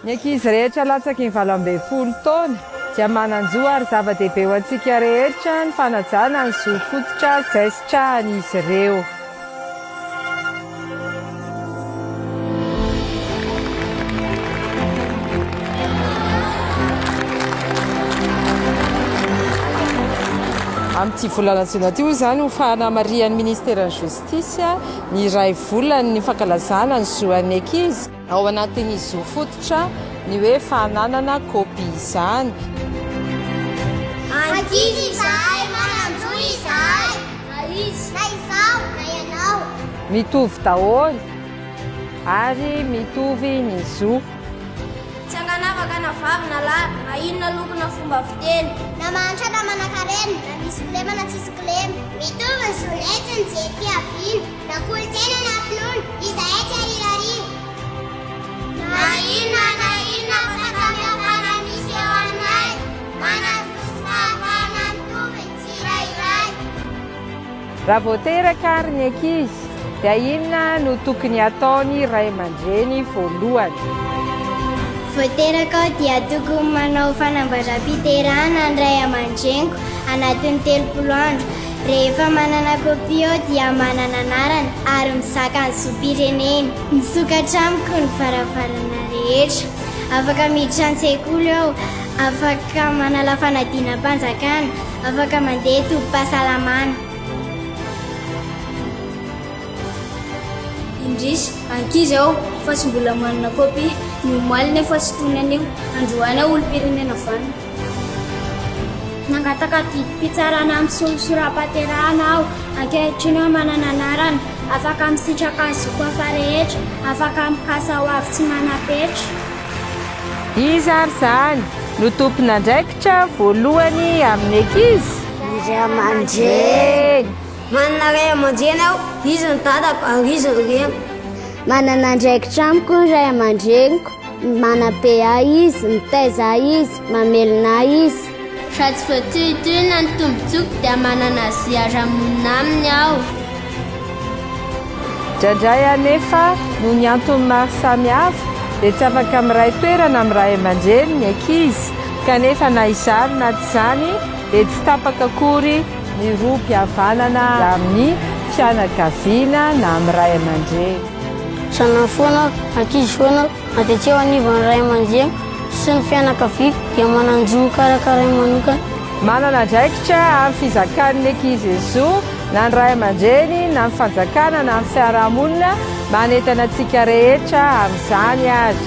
Ny ankizy rehetra latsaky ny 12 taona dia manan-jo ary zava-dehibe ho antsika rehetra ny fanajana ny zo fototra izay sitrahan'izy ireo. Amin'ity volana jona ity izany ho fanamarian'ny ministera justisy ny iray volany ny fankalazana ny zoan'ny ankizy ao anatin'ny zo fototra ny hoe fananana kôpy izany. Ankizy izahay, manan-jo izahay, na izy, na izao, na ianao. Mitovy daholo ary mitovy ny zo. Tsy hanganavaka na vavy na lahy, na inona lokona fomba fiteny, na manitra na manan-karena, na misy kilema na tsisy kilema. Mitovy ny zolety ny jefy aviana, na kolontsaina na finoana, izahay tsy arirarivo. Na inona fahasamihafana misy eo aminay, manan-jo sy fahafahana mitovy ny tsirairay. Raha voateraka ary ny ankizy dia inona no tokony ataony ray aman-dreny voalohany? Voateraka dia tokony manao fanambaram-piterahana ny ray aman-dreniko anatin'ny 30 andro. Rehefa manana kôpy eo dia manana anarana ary mizaka ny zom-pireneny. Misokatra amiko ny varavarana rehetra. Afaka miditra an-tsekoly eo, afaka manala fanadinam-panjakana, afaka mandeha tobim-pahasalamana. Indrisy, ankizy ao fa tsy mbola manana kôpy, ny omaly nefa tsy tonan'io androany ao olo-pirenena vanina. Nangataka didim-pitsarana amin'ny solosoram-pahaterahana aho, ankehitriny aho manana anarana, afaka misitraka zoko hafa rehetra, afaka mikasa ho avy tsy mana-petra. Izy ary izany no tompon'andraikitra voalohany amin'ny ankizy. Ray aman-dreny. Manana ray aman-dreny aho, izy ny dadako ary izy ny reniko. Manana andraikitra amiko ny ray aman-dreniko, manam-pe ahy izy, mitaiza ahy izy, mamelona ahy izy. Raha tsy voatohitohina ny tombontsoako dia manana azy ara-monina aminy aho. Indraindray anefa no ny antony maro samihafa dia tsy afaka miray toerana amin'ny ray aman-dreny ny ankizy, kanefa na izany na tsy izany dia tsy tapaka akory ny rohim-pihavanana amin'ny fianakaviana na amin'ny ray aman-dreny. Sanana foana, ankizy foana, matetika eo anivon'ny ray aman-dreny sy ny fianakaviako dia manan-jo karakaray manokana. Manana andraikitra amin'ny fizakan'ny ankizy zo na ny ray aman-dreny na ny fanjakana na ny fiarahamonina manentana antsika rehetra amin'izany ary.